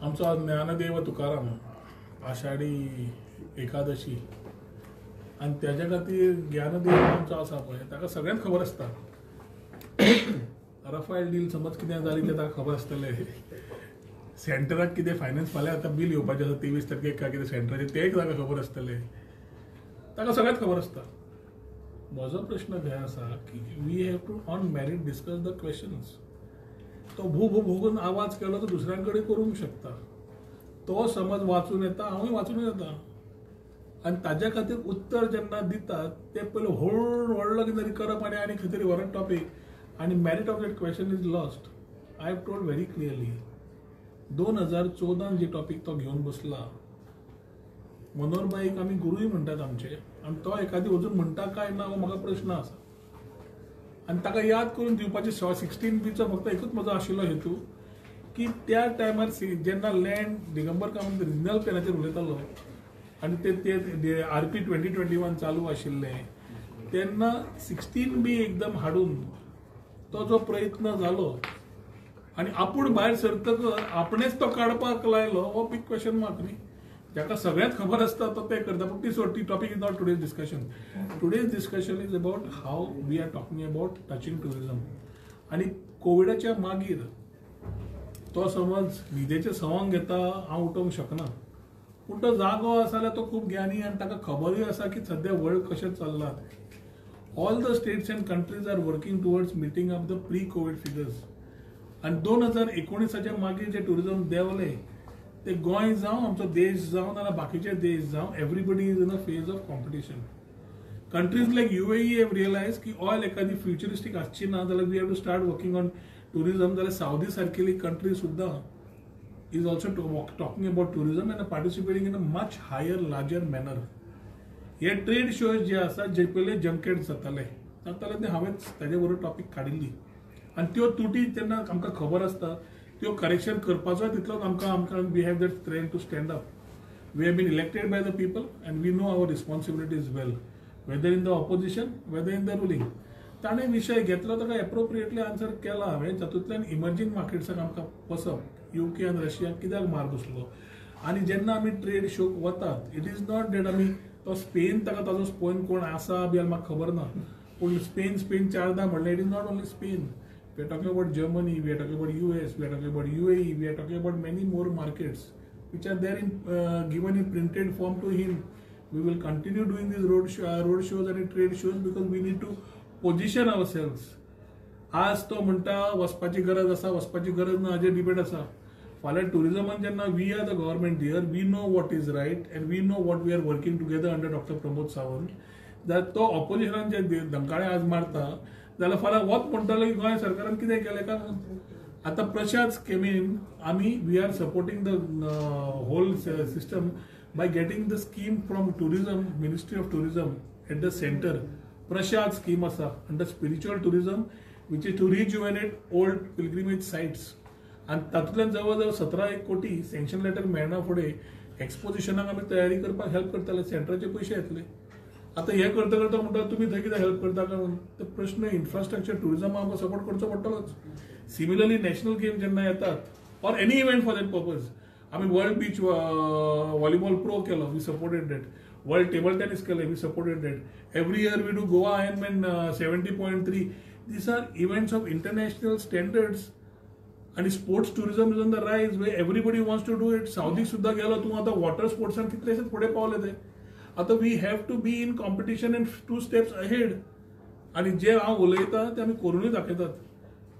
आमचा ज्ञानदेव तुकाराम आषाढी एकादशी आणि त्याच्या खातीर ज्ञानदेव आमचो आसा पळय ताका सगळ्यांक खबर आसता. रफायल डील समज कितें जाली तें ताका खबर आसतलें. सेंटराक कितें फायनान्स फाल्यां आतां बील येवपाचें आसा 23 तारखेक काय कितें सेंटराचें तेंय ताका खबर आसतलें. ताका सगळ्यांक खबर आसता. म्हजो प्रश्न हे आसा की we have to on merit discuss the questions. तो भू भोगून आवाज केलो तो दुसऱ्यांकडे करूंक शकता. तो समज वाचून येता हांवूय वाचून येता आनी ताज्या खातीर उत्तर जेन्ना दितात ते पयलीं व्हडलो कितें तरी करप आनी खंय तरी व्हरप टॉपीक आनी merit of that question is lost. I have told very clearly 2014 जे टॉपीक तो घेवन बसला मनोहरबाईक आमी गुरूय म्हणटात आमचे आनी तो एखादी अजून म्हणटा काय ना हो म्हाका प्रश्न आसा. आनी ताका याद करून दिवपाचे 16B फक्त एकूच म्हजो आशिल्लो हेतू की त्या टायमार जेन्ना लँड दिगंबर कामत रिजनल प्लॅनाचेर उलयतालो आनी ते RP 2021 चालू आशिल्लें तेन्ना 16B एकदम हाडून तो जो प्रयत्न जालो आनी आपूण भायर सरतकच आपणेच तो काडपाक लायलो हो बिग क्वेश्चन मार्क न्ही. जाका सगळ्यांत खबर आसता तो ते करता. पूण ती topic is not today's discussion. Today's discussion is about how we are talking about touching tourism. आनी कोविडाच्या मागीर तो समज न्हिदेचे सवंग घेता हांव उठोवंक शकना पूण तो जागो आसा जाल्यार तो खूब ज्ञानी आनी ताका खबरूय आसा की सद्या वर्ल्ड कशें चल्लां. All the states and countries are working towards meeting of the pre covid figures. आनी 2019 मागीर जे टुरिझम देंवलें ते गोंय जावं आमचो देश जावं नाल्यार बाकीचे देश जावं everybody is in a phase of competition. Countries like UAE have realise की ऑयल एखादी फ्युचरिस्टीक आसची ना जाल्यार we have to start working on tourism. जाल्यार सावदी सारकेली कंट्री सुद्दां is also talking about tourism and participating in a much higher larger manner. हे trade shows जे आसा जे पयले जंकेट जाताले ते हांवें ताजे बरोबर टॉपीक काडिल्ली आनी त्यो तुटी तेन्ना आमकां खबर आसता त्यो करेक्शन करपाचो तितलोच आमकां we have that strength to stand up. We have been elected by the people and we know our responsibilities well whether in the opposition whether in the ruling. ताणें विशय घेतलो ताका एप्रोप्रिएटली आन्सर केला हांवें. तातूंतल्यान इमर्जींग मार्केट्साक आमकां वचप UK आनी रशियाक कित्याक मार बसलो. आनी जेन्ना आमी ट्रेड शोक वतात इट इज नॉट दॅट आमी तो स्पेन ताका ताजो स्पोन कोण आसा बी म्हाका खबर ना पूण स्पेन 4दा म्हणलें it is not only Spain. We are talking about Germany, we are talking about US, we are talking about UAE, we are talking about many more markets which are there in given in printed form to him. We will continue doing these road shows and trade shows because we need to position ourselves. आज तो म्हणटा वचपाची गरज आसा वचपाची गरज ना हाजेर डिबेट आसा. फाल्यां टुरिझमान जेन्ना we are the government here we know what is right and we know what we are working together under doctor Pramod Sawant जाल्यार तो ऑपोजिशनान जे धंकाळे आज मारता जाल्यार फाल्यां वच म्हणटलो की गोंय सरकारान कितें केलें काय. आतां प्रशाद स्किमीन आमी we are supporting the whole system by getting the scheme from tourism ministry of tourism at the centre. Prashad scheme आसा under spiritual tourism which is to rejuvenate old pilgrimage sites आनी तातूंतल्यान जवळ जवळ 17 कोटी सँक्शन लेटर मेळना फुडें एक्सपोजिशनाक आमी तयारी करपाक हेल्प करतले. सेंटराचे पयशे येतले. आता हे करता करता म्हणटा तुम्ही थंय कितें हेल्प करता काय म्हणून तो प्रश्न इन्फ्रास्ट्रक्चर टुरिझमाक आमकां सपोर्ट करचो पडटलोच. सिमिलरली नॅशनल गेम जेन्ना येतात or any event for that purpose आमी वर्ल्ड बीच व्हॉलीबॉल प्रो केलो we supported that. World table tennis केलें we supported that. Every year we do Goa Ironman 70.3. These are events of international standards आनी sports tourism is on the rise way everybody wants to do it. सावदीक सुद्दां गेलो तूं आतां water स्पोर्ट्सान कितलेशेच फुडें पावले ते. आता we have to be in competition and 2 steps ahead. आनी जे हांव उलयतां ते आमी करूनय दाखयतात.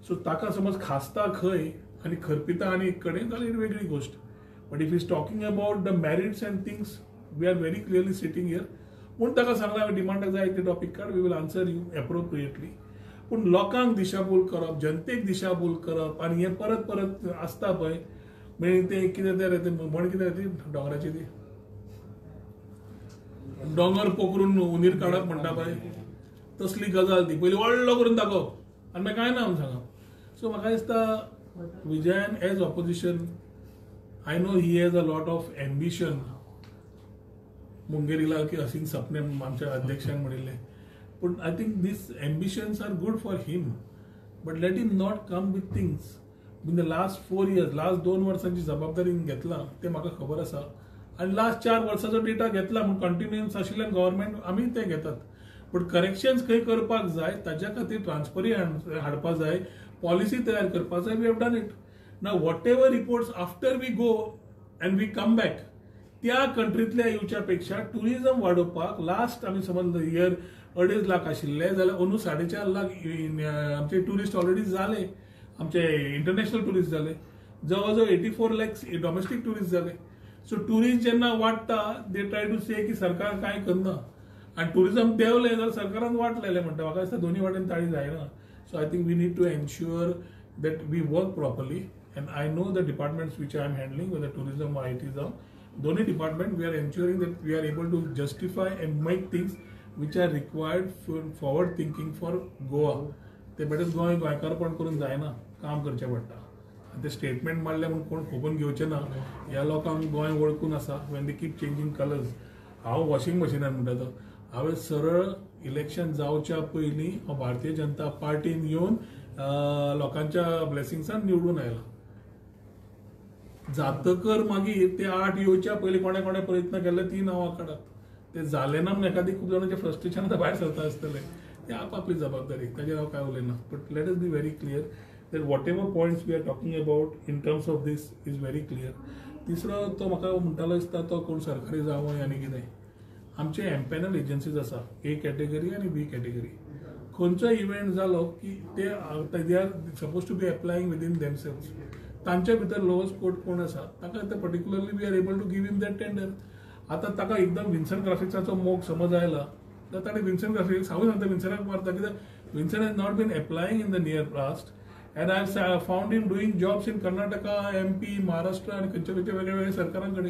सो ताका समज खासता खंय आनी खरपिता आनी एक कडेन जाल्यार वेगळी गोश्ट. But if is talking about the merits and things we are very clearly sitting here. पूण ताका सांगलां हांवें डिमांडाक जाय ते टॉपीक काड we will answer you appropriately. पूण लोकांक दिशाभूल करप जनतेक दिशाभूल करप आनी हें परत परत आसता पळय म्हणजे ते कितें ते म्हण कितें ती दोंगराची ती दोंगर पोखरून उंदीर काडप म्हणटा पळय तसली गजाल ती पयलीं व्हडलो करून दाखोवप आनी मागीर कांय ना म्हणून सांगप. सो म्हाका दिसता विजयान as opposition I know he has a lot of ambition. मुंगेरीला की हसीन सपने आमच्या अध्यक्षान म्हणिल्लें पूण I think these ambitions are good for him but let him not come with things in the last 4 years, last 2 वर्सांची जबाबदारी घेतला ते म्हाका खबर आसा. आणि लास्ट 4 वर्सांचो डेटा घेतला म्हूण कंटिन्युअन्स आशिल्ल्यान गव्हर्नमेंट आमी ते घेतात. बट करेक्शन्स खंय करपाक जाय ताज्या खातीर ट्रान्सपरन्सी हाडपाक जाय, पॉलिसी तयार करपाक जाय. We have done it. Now whatever reports after we go and we come back त्या कंट्रीतल्या येवच्या पेक्षा टुरिझम वाडोवपाक लास्ट आमी समज इयर 2.5 लाख आशिल्ले जाल्यार अंदू 4.5 लाख आमचे टुरिस्ट ऑलरेडी जाले, आमचे इंटरनॅशनल टुरिस्ट जाले, जवळजवळ 84 lakhs डोमेस्टीक टुरिस्ट जाले. सो टुरिस्ट जेन्ना वाडटा दे ट्राय टू से की सरकार कांय करना, आणि टुरिझम देंवलें जाल्यार सरकारान वाट लायलें म्हणटा. म्हाका दिसता दोन्ही वाटेन ताळी जायना. So I think we need to ensure that we work properly. And I know the departments which I am handling whether tourism or IT जावं, दोन्ही department we are ensuring that we are able to justify and make things which are required forward thinking for Goa. ते better गोंयकारपण करून जायना, काम करचें पडटा. ते स्टेटमेंट मारले म्हणून कोण खोबून घेवचे ना. ह्या लोकांक गोंय वळखून आसा. When they keep changing colours. हांव वॉशिंग मशिनान म्हणटा तो, हांवें सरळ इलेक्शन जावच्या पयलीं हांव भारतीय जनता पार्टीन येवन लोकांच्या ब्लेसिंग्सान निवडून आयला. जातकर मागीर ते 8 येवच्या पयलीं कोणे कोणे प्रयत्न केले ती नांवां काडात. ते जालें ना म्हणून एखादी खूब जाणांचे फ्रस्ट्रेशन आतां भायर सरता आसतले. ते आपली जबाबदारी, ताजेर हांव काय उलयना. But let us be very clear that whatever points we are talking about in terms of this is very clear. तिसरो तो म्हाका म्हणटालो दिसता तो कोण सरकारी जावं आनी कितें. आमचे एम्पॅनल एजन्सीज आसा, A कॅटेगरी आनी B कॅटेगरी. खंयचो इव्हेंट जालो की ते they are supposed to be applying within themselves. तांचे भितर लोअस्ट कोर्ट कोण आसा ताका ते particularly we are able to give him that tender. आतां ताका एकदम विन्सन ग्राफिक्साचो मोग समज आयला जाल्यार ताणें विन्सन ग्राफिक्स हांवूय सांगता विन्सनाक मारता, कित्याक Vinson has not been applying in the near past. And I've found him doing jobs in Karnataka, MP, Maharashtra आणि खंयच्या खंयच्या वेगळ्या सरकारांकडे.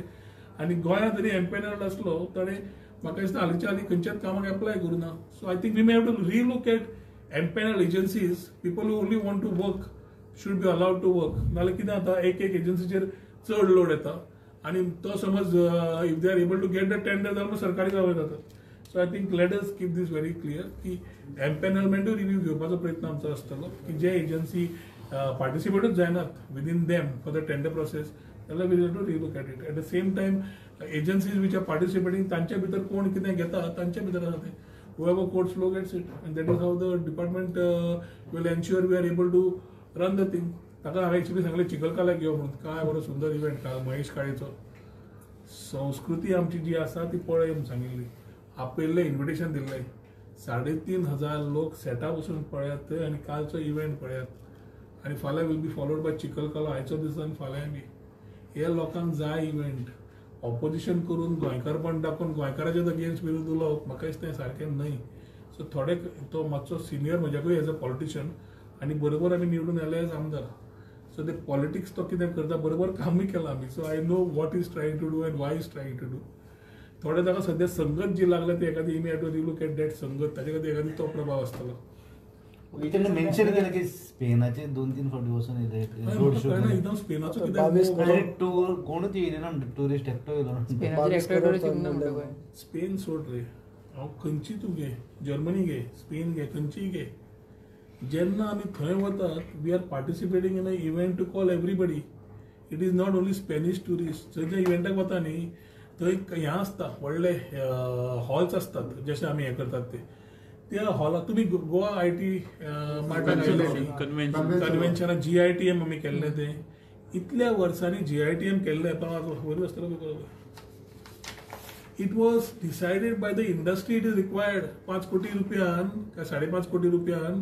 आणि गोंयांत जरी एम्पॅनल्ड आसलो ताणें म्हाका दिसता हालींच्या हालीं खंयच्याच कामाक एप्लाय करूना. So I think we may have to relook at empanel agencies. People who only want to work should be allowed to work. नाल्यार कितें जाता एक एजन्सीचेर चड लोड येता आणि तो समज if they are able to get the tender जाल्यार सरकारी जावं जाता. So I think let us keep this very clear की एम्पॅनलमेंटूय रिव्ह्यू घेवपाचो प्रयत्न आमचो आसतलो की जे एजन्सी पार्टिसिपेटूच जायनात within them for the tender process जाल्यार we have to relook at it. At the same time agencies which are participating तांचे भितर कोण कितें घेता तांचे भितर आसा ते whoever courts flow gets it, and that is how the department will ensure we are able to run the thing. ताका हांवें एक्चुअली सांगलें चिखलकाल्याक यो म्हणून. काय बरो सुंदर इव्हेंट काल महेश काळेचो. संस्कृती आमची जी आसा ती पळय म्हणून सांगिल्ली. आपयल्लें इन्विटेशन दिल्लें. 3,500 लोक सेटा बसून पळयात आनी कालचो इव्हेंट पळयात. आनी फाल्यां विल बी फॉलोड बाय चिखलकाला आयचो दीस आनी फाल्यां बी. हे लोकांक जाय इव्हेंट. ऑपोजिशन करून गोंयकारपण दाखोवन गोंयकाराचेच अगेन्स्ट विरोध उलोवप म्हाका दिसता हें सारकें न्हय. सो थोडे तो मातसो सिनियर म्हज्याकूय एज अ पॉलिटिशियन आनी बरोबर आमी निवडून आयले एज आमदार. सो ते पॉलिटिक्स तो कितें करता बरोबर कामूय केलां आमी. So I know what is trying to do and why is trying to do. थोडे ताका सद्या संगत जी लागल्या ती एखादी इमी have to relook at that संगत ताचे खातीर एखादी तो प्रभाव आसतलो. मेन्शन केलं की स्पेनाचे 2-3 फावटी वचून येले रोड शो एकदम स्पेनाचो कितें टूर कोणूच येयले ना टुरिस्ट एकटो येयलो. स्पेन सोड रे. हांव खंयची तूं घे, जर्मनी घे, स्पेन घे, खंयचीय घे. जेन्ना आमी थंय वतात we are participating in a event to call everybody. It is not only Spanish tourist. थंय ज्या इव्हेंटाक वता न्ही थंय हें आसता व्हडले हॉल्स आसतात जशे आमी हें करतात ते. त्या हॉलाक तुमी गोवा IT कन्व्हेन्शनाक GITM आमी केल्ले ते. इतल्या वर्सांनी GITM केल्ले बरें आसतलो. It was decided by the industry. It is required 5 कोटी रुपयान काय 5.5 कोटी रुपयान.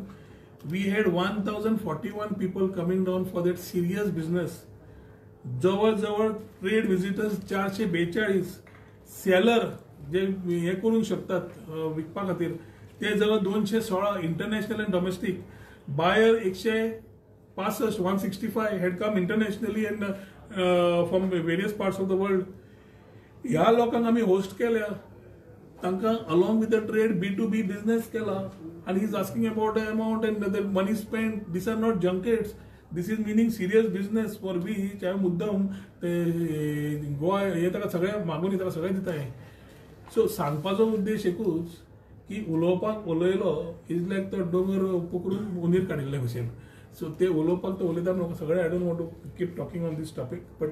We had 1,041 people coming down for that serious business. जवळ ट्रेड व्हिजिटर्स 442. सेलर जे हे करूंक शकतात विकपा खातीर ते जवळ 216. International and domestic. Buyer 165 165 had come internationally and from various parts of the world. ह्या लोकांक आमी होस्ट केल्या. तांकां along with the trade B2B business केला. आनी he is asking about the amount and the money spend. These are not junkets. This is meaning serious business for which हांवें मुद्दम ते गोवा हे ताका सगळें मागून ताका सगळें दिता हें. सो सांगपाचो उद्देश एकूच की उलोवपाक उलयलो इज लायक तो दोंगर पकडून उंदीर काडिल्ले भशेन. सो ते उलोवपाक तो उलयता न्हू सगळे I don't want to keep talking on this topic but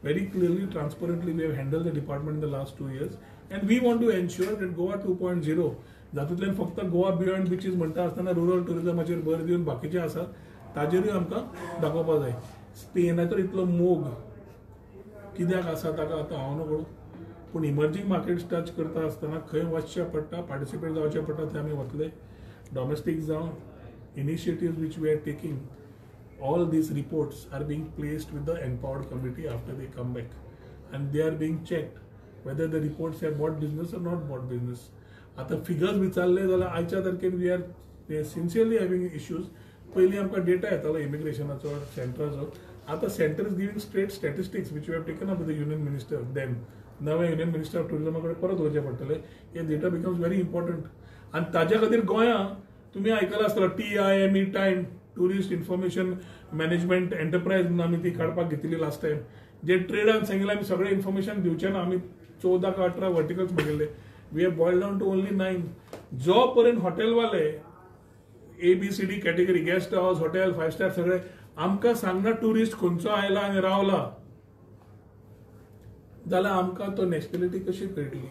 very clearly, transparently, we have handled the department in the last 2 years, and we want to ensure that Goa 2.0, जातूंतल्यान फक्त गोवा बियॉन्ड बिचीस म्हणटा आसतना rural टुरिजमाचेर भर दिवन बाकीचे आसात ताजेरूय आमकां दाखोवपा जाय. स्पेनाचो इतलो मोग कित्याक आसा ताका आतां हांव न्हू पूण इमर्जींग मार्केट्स टच करता आसतना खंय वचचें पडटा, पार्टिसिपेट जावचें पडटा थंय आमी वतले. डॉमेस्टीक जावं initiatives which we are taking, all these reports are being placed with the empowered committee after they come back, and they are being checked whether the reports have bought business or not bought business. आता figures विचारले जाल्यार आयच्या तारखेन we are sincerely having issues. पयलीं आमकां data येतालो इमिग्रेशनाचो सेंटराचो. आतां centre is giving straight statistics which we have taken up with the union minister. Then नवे युनियन मिनिस्टर ऑफ टुरिजमा कडेन परत वचचें पडटलें. हे डेटा बिकम्स व्हेरी इम्पॉर्टंट. आनी ताज्या खातीर गोंयांत तुमी आयकलां आसतलो TIME time tourist information management enterprise म्हणून आमी ती काडपाक घेतिल्ली लास्ट टायम. जे ट्रेडान सांगिल्लें आमी सगळें इन्फॉर्मेशन दिवचें ना, आमी 14 का 18 वर्टिकल्स बघिल्ले. We have boiled down to only 9. जो पर्यंत हॉटेलवाले ABCD category guest house hotel 5 star सगळे आमकां सांगना टुरिस्ट खंयचो आयला आनी रावला जाल्यार आमकां तो नॅशनॅलिटी कशी कळटली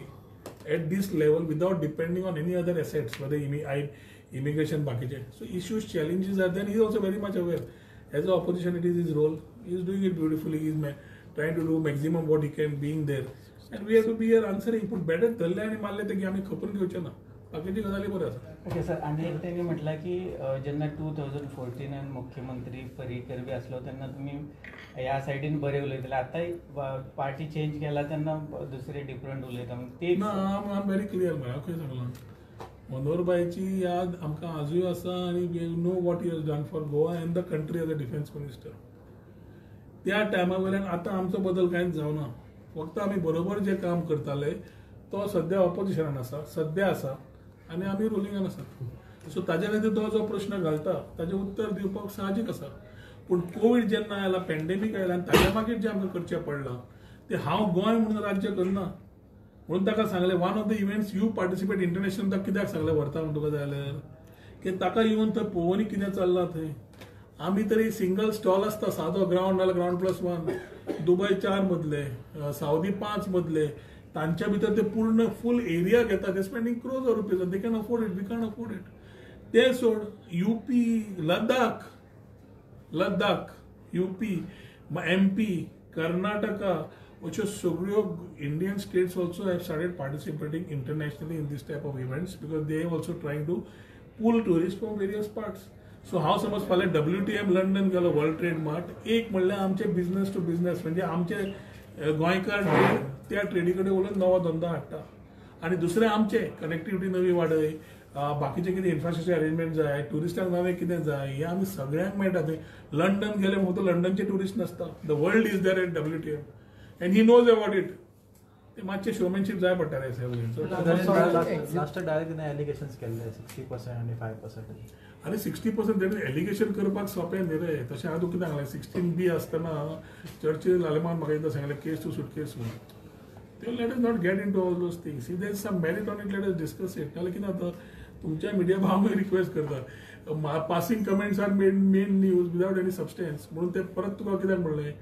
at this level without depending on any other assets whether immigration बाकीचे. So issues, challenges are there. He is also very much aware. As an opposition, it is his role. He is doing it beautifully. He is trying to do maximum what he can being there. And we have to be here answering. But better धरले आणि मारले तर की आम्ही खपून घेवचे ना. बाकीची गजाली बऱ्यो आसा. ओके सर, आणि त्यांनी म्हटलं की जेन्ना 2014 मुख्यमंत्री पर्रीकर बी आसलो तेन्ना तुमी ह्या सायडीन बरे उलयताले. आतां पार्टी चेंज केला तेन्ना दुसरे डिफरंट उलयता. ते ना आय एम व्हेरी क्लियर म्हळ्यार खंय सांगलां मनोहरबाईची याद आमकां आजूय आसा आनी we know what he has done for Goa and the country as a defence minister. त्या टायमा वयल्यान आतां आमचो बदल कांयच जावना. फक्त आमी बरोबर जे काम करताले तो सद्या ऑपोजिशनान आसा, सद्या आसा आनी आमी रुलिंगान आसात. सो ताजे खातीर तो जो प्रश्न घालता ताजें उत्तर दिवपाक साहजीक आसा. पूण कोवीड जेन्ना आयला, पॅन्डेमीक आयला आनी ताज्या मागीर जें आमकां करचें पडलां तें हांव गोंय म्हणून राज्य करना म्हणून ताका सांगलें one of the events you participate international ताका कित्याक सांगलें व्हरता म्हणून तुका जाय जाल्यार की ताका येवन थंय पळोवनी कितें चल्लां थंय. आमी तरी सिंगल स्टॉल आसता, सादो ग्राउंड नाल्यार ग्राउंड+1. दुबय 4 मजले, सावदी 5 मजले, तांच्या भितर ते पूर्ण फूल एरिया घेता. ते spending crores of rupees. They can afford it, we can afford it. ते सोड UP, Ladakh, UP, MP, Karnataka, which are सगळ्यो Indian states also have started participating internationally in this type of events because they are also trying to pull tourists from various parts. So हांव समज फाल्यां WTM London गेलो, world trade mart, एक म्हणल्यार आमचे business to business म्हणजे आमचे गोंयकार त्या ट्रेडी कडेन उलोवन नवो धंदो हाडटा आनी दुसरे आमचे कनेक्टिविटी नवी वाडय, बाकीचे कितें इन्फ्रास्ट्रक्चर अरेंजमेंट जाय, टुरिस्टांक नवें कितें जाय हें आमी सगळ्यांक मेळटा. थंय लंडन गेले फक्त लंडनचे टुरिस्ट नासता. The world is there at WTM. And he knows about it. ते मातशे शोमॅनशीप जाय पडटा रे सगळें. लास्ट डायरेक्ट एलिगेशन्स केल्ले 60% आणि 5%. आनी 60% एलिगेशन करपाक सोंपें न्ही रे. तशें हांव तुका कितें सांगलें 16B आसतना चर्चील आलेमान म्हाका एकदां सांगलें केस टू सुटकेस म्हणून. ते let us not get into all those things. If there is some merit on it let us discuss it. नाल्यार कितें जाता तुमच्या मिडिया भावांक रिक्वेस्ट करता passing comments are main news without any substance म्हणून ते परत तुका कित्याक म्हणलें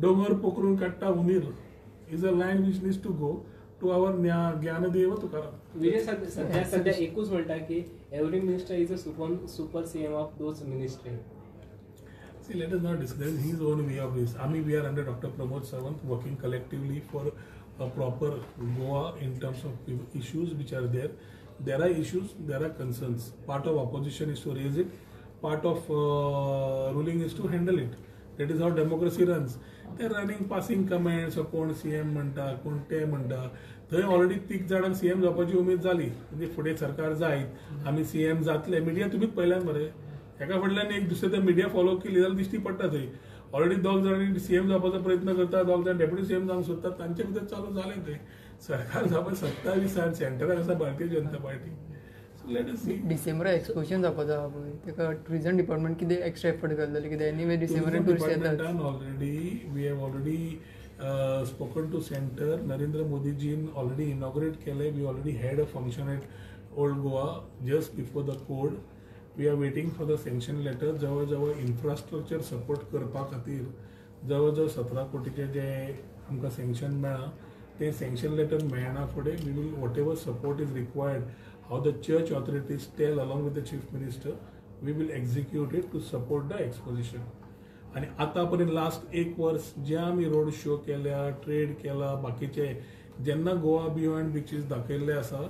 डोंगर पोखरून काडटा उंदीर is a lion which needs to go to our Dnyandev Tukaram. Vijay सध्या एकूच म्हणटा की every minister is a super CM of those ministry. See, let us not discuss his own way of this. We are under Dr. Pramod Sawant working collectively for a proper Goa in terms of issues which are there. There are issues, there are concerns. Part of opposition is to raise it. Part of ruling is to handle it. That is how democracy runs. They are running passing comments कोण CM म्हणटा कोण ते म्हणटा. थंय already 30 जाणांक CM जावपाची उमेद जाली म्हणजे फुडें सरकार जायत आमी CM जातले. मिडिया तुमीच पळयल्यान मरे. एका फाटल्यान एक दुसरे ते मिडिया फॉलो केली जाल्यार दिश्टी पडटा थंय ऑलरेडी 2 जाणांनी CM जावपाचो प्रयत्न करता, 2 जाण डेप्युटी CM जावंक सोदतात. तांचे भितर चालू जालें थंय. सरकार जावपा 27 सेंटराक आसा भारतीय जनता पार्टी. डिसेंबर एक्सपोजन जावपाचो आहा पळय तेका टुरिजम डिपार्टमेंट कितें एक्स्ट्रा एफर्ट घालतले कित्याक एनीवे डिसेंबरान टुरिस्ट येतात. Already we have already spoken to centre. Narendra मोदीजीन ऑलरेडी इनॉग्रेट केले. We already had a function at old Goa just before the code we are waiting for the sanction letter. जवळ जवळ infrastructure support करपा खातीर जवळ जवळ 17 कोटीचे जे आमकां सँक्शन मेळ्ळा ते सँक्शन लेटर मेळना फुडें we will whatever support is required how the church authorities tell along with the chief minister we will execute it to support the exposition. आणि आतापर्यंत लास्ट 1 वर्स जे आमी रोड शो केल्या, ट्रेड केला, बाकीचे जेन्ना गोवा बियॉन्ड बिचीस दाखयल्ले आसा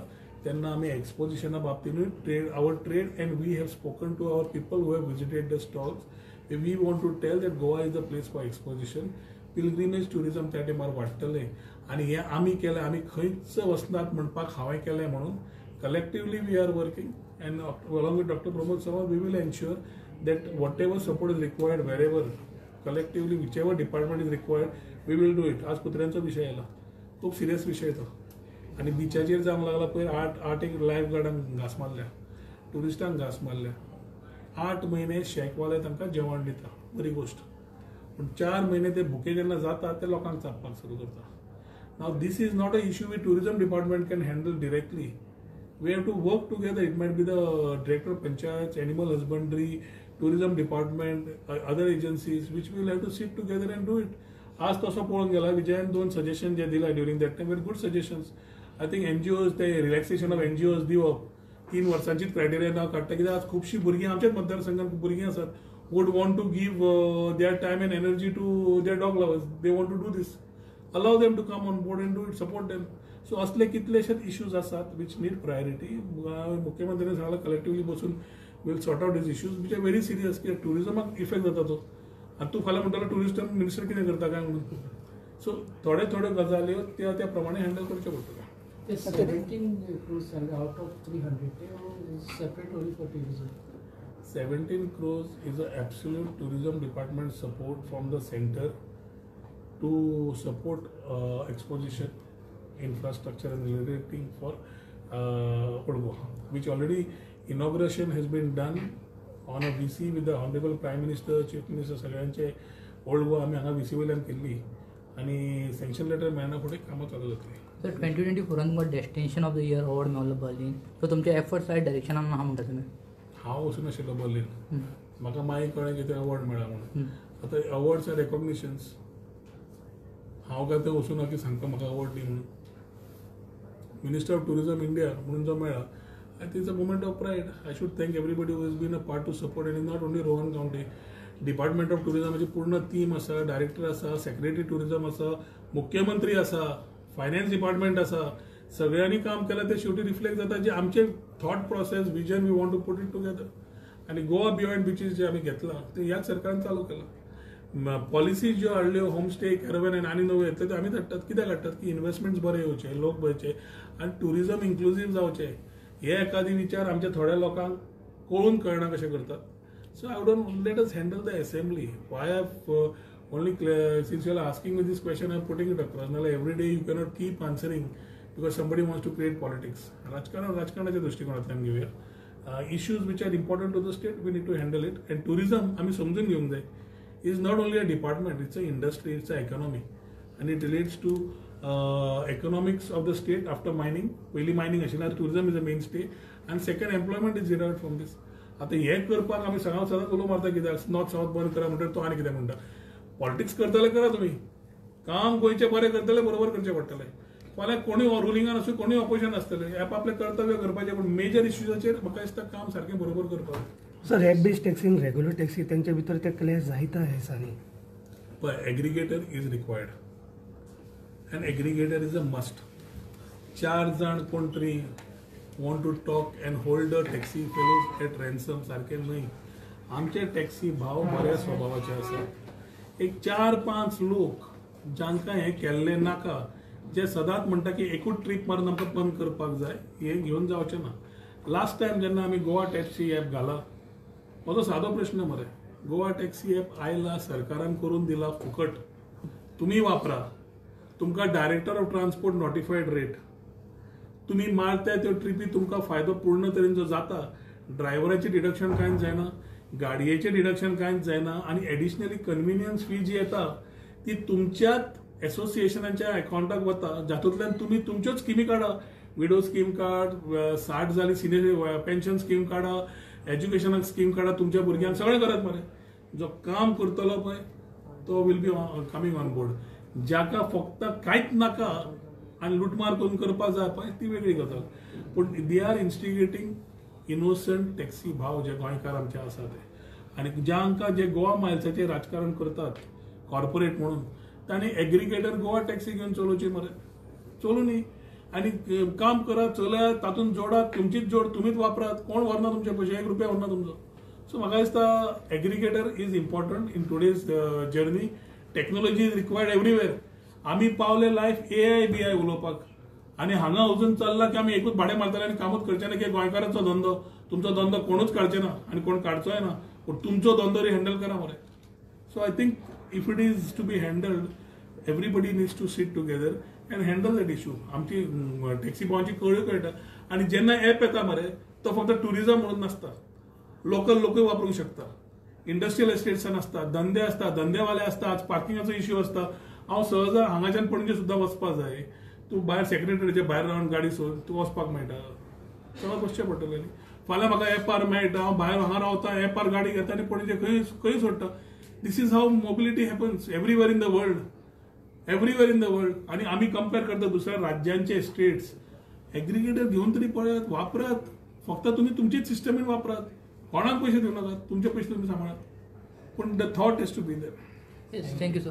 तेन्ना आमी एक्सपोजिशना बाबतीनूय trade and we have spoken to our people who have visited the stalls. We want to tell that Goa is the place for exposition. Pilgrimage tourism त्या टायमार वाडटलें आनी हें आमी केलें. आमी खंयच वचनात म्हणपाक हांवें केलें म्हणून collectively we are working and along with doctor Pramod Sawant we will ensure that whatever support is required wherever collectively whichever department is required we will do it. आज कुत्र्यांचा विषय आला, खूप सिरियस विषय तो. आणि बिचाचेर जावंक लागला पळय 8 एक लायफ गार्डांक घास मारल्या, टुरिस्टांक घास मारल्या. 8 महिने शेकवाले तांकां जेवण दिता, बरी गोष्ट. पूण 4 महिने ते भुके जेन्ना जाता ते लोकांक चापपाक सुरू करता. नाव this is not a issue with tourism department can handle directly. We have to work together. It might be the director of Panchayats, animal husbandry, tourism department, other agencies, which we will have to sit together and do it. आज तसो पळोवन गेला विजयान 2 suggestion जे दिला during that time, very good suggestions. I think NGOs ते relaxation of NGOs दिवप 3 वर्सांचीच criteria नाव काडटा. कित्याक आज खुबशीं भुरगीं आमच्याच मतदारसंघात भुरगीं आसात would want to give their time and energy to their dog lovers. They want to do this. Allow them to come on board and do it, support them. So असले कितलेशेच इश्यूज आसात विच नीड प्रायोरिटी. मुख्यमंत्र्यांनी सांगला collectively बसून will sort out this issues which are very serious. की टुरिझमाक effect जाता तो. आनी तूं फाल्यां म्हणटलो टुरिस्ट मिनिस्टर कितें करता काय म्हणून. सो थोड्यो गजाल्यो त्या प्रमाणे हँडल करच्यो पडटल्यो. The 17 crores and out of 300, they are separate only for tourism. 17 crores is an absolute tourism department support from the center to support exposition, infrastructure and related thing for Old Goa, which already inauguration has been done on a VC with the Honorable Prime Minister, Chief Minister सगळ्यांचे Old Goa आम्ही हांगा VC वयल्यान केल्ली आनी sanction letter मेळना फुडें कामां चालू जातली. सर 2024 तुमकां destination of the year award मेळ्ळो बर्लिन. सो तुमचे एफर्ट्स आय डायरेक्शनान आहा म्हणटा तुमी. हांव वचून आशिल्लो बर्लिन. म्हाका मागीर कळ्ळें की ते अवॉर्ड मेळ्ळा म्हणून. आतां अवॉर्ड्स आर रेकॉग्निशन्स. हांव काय ते वचून ना की सांगता म्हाका अवॉर्ड दी म्हणून. मिनिस्टर ऑफ टुरिझम इंडिया म्हणून जो मेळ्ळा I think it's a moment of pride. I should thank everybody who has been a part to support and not only Rohan Khaunte. Department of टुरिझमाची पूर्ण टीम आसा, डायरेक्टर आसा, सेक्रेटरी टुरिझम आसा, मुख्यमंत्री आसा, फायनान्स डिपार्टमेंट आसा. सगळ्यांनी काम केलं ते शेवटी रिफ्लेक्ट जाता जे आमचे thought process vision we want to put it together. आणि गोवा बियॉन्ड बिचीस जे आम्ही घेतला ते ह्याच सरकारान चालू केला. पॉलिसीज ज्यो हाडल्यो होमस्टे, कॅरवेन आनी नवे येतले ते आमी धाडटात. कित्याक हाडटात की इन्व्हेस्टमेंट्स बरे येवचे, लोक बरेचे आनी टुरिझम इन्क्लुझीव जावचे. हे एखादी विचार आमच्या थोड्या लोकांक कळून कळना कशें करतात. So I don't let us handle the assembly. Y only since you are asking me this question, I am putting it across. Now, every day you cannot keep answering because somebody wants to create politics. राजकारणाच्या दृष्टिकोनातल्यान घेऊया. Issues which are important to the state, we need to handle it. And tourism, आम्ही समजून घेऊंक जाय, is not only a department, it's an industry, it's an economy. And it relates to economics of the state after mining. पहिली mining अशी ना, tourism is a mainstay. And second, employment is derived from this. आता हे करपाक आम्ही सदांच उलो मारता कित्याक नॉर्थ साऊथ बंद करा म्हणटा तो आनी कितें म्हणटा. पॉलिटिक्स करतले करा तुम्ही. काम गोंयचे बरें करतले बरोबर करचें पडटलें. फाल्यां कोणी रुलिंगान आसूं कोणी ऑपोजिशन आसतलें. आपले कर्तव्य करपाचें पूण मेजर इश्यूजाचेर म्हाका दिसता काम सारकें बरोबर करपाक. सर ॲप बेस्ड टॅक्सी आनी रेग्युलर टॅक्सी तेंच्या भितर ते क्लॅश जायता हे दिसांनी. पळय aggregator is required and aggregator is a must. 4 जाण कोण तरी want to talk and hold the taxi fellows at ransom सारकें न्हय. आमचे टॅक्सी भाव बऱ्या स्वभावाचे आसात. एक 4-5 लोक जांकां हें केल्लें नाका, जे सदांच म्हणटा की एकूच ट्रीप मारून आमकां बंद करपाक जाय, हें घेवन जावचें ना. लास्ट टायम जेन्ना आमी गोवा टॅक्सी ॲप घाला, म्हजो सादो प्रश्न मरे. गोवा टॅक्सी ॲप आयला, सरकारान करून दिला फुकट. तुमी वापरा. तुमकां डायरेक्टर ऑफ ट्रान्सपोर्ट नोटिफायड रेट. तुमी मारता त्यो ट्रिपी तुमकां फायदो पूर्ण तरेन जो जाता. ड्रायव्हराचें डिडक्शन कांयच जायना, गाडयेचें डिडक्शन कांयच जायना आणि एडिशनली कन्व्हिनियन्स फी जी येता ती तुमच्याच एसोसिएशनाच्या अकाउंटाक वता, जातूंतल्यान तुमी तुमच्योच स्किमी काढा. विडो स्कीम काड, 60 जाली सिनियर पेन्शन स्कीम काढा, एज्युकेशनाक स्कीम काढा तुमच्या भुरग्यांक सगळें करात मरे. जो काम करतलो पळय तो will be coming on board. ज्याका फक्त कांयच नाका आनी लुटमार करून करपाक जाय पळय ती वेगळी गजाल. पूण दे आर इन्स्टिगेटींग इनोसंट टॅक्सी भाव जे गोंयकार आमचे आसा ते, आनी ज्यांका जे गोवा मायल्साचेर राजकारण करतात कॉर्पोरेट म्हणून तांणी एग्रिगेटर गोवा टॅक्सी घेवन चलोवची मरे. चलू न्ही आनी काम करात चलयात तातूंत जोडात तुमचीच जोड तुमीच वापरात. कोण व्हरना तुमचे पयशे, 1 रुपया व्हरना तुमचो. सो म्हाका दिसता aggregator is important in today's journey. Technology is required everywhere. आमी पावले लायफ AI BI उलोवपाक आनी हांगा अजून चल्ला की आमी एकूच भाडे मारतले आनी कामूच करचे ना की गोंयकारांचो धंदो. तुमचो धंदो कोणूच काडचे ना आनी कोण काडचोय ना, पूण तुमचो धंदो हँडल करा मरे. So I think if it is to be handled everybody needs to sit together and handle that issue. आमची टॅक्सी भावांची कळ्यो कळटा. आनी जेन्ना ॲप येता मरे तो फक्त टुरिझम म्हणून नासता, लोकल लोकूय वापरूंक शकता. इंडस्ट्रियल एस्टेट्सान आसता, धंदे आसता, धंदेवाले आसता, आज पार्किंगाचो इश्यू आसता. हांव सहज हांगाच्यान पणजे सुद्दां वचपाक जाय, तूं भायर सेक्रेटरीचे भायर रावन गाडी सोद तूं वचपाक मेळटा. चलत वचचें पडटलें न्ही. फाल्यां म्हाका एपार मेळटा, हांव भायर हांगा रावता, एपार गाडी घेता आनी पणजे खंय सोडटा. This is how mobility happens everywhere in the world. Everywhere in the world. आनी आमी कंपेअर करता दुसऱ्या राज्यांचे स्टेट्स. एग्रिगेटर घेवन तरी पळयात, वापरात. फक्त तुमी तुमचीच सिस्टमीन वापरात, कोणाक पयशे दिवं नाकात, तुमचे पयशे तुमी सांबाळात. पूण the thought is to be there. Yes, thank you sir.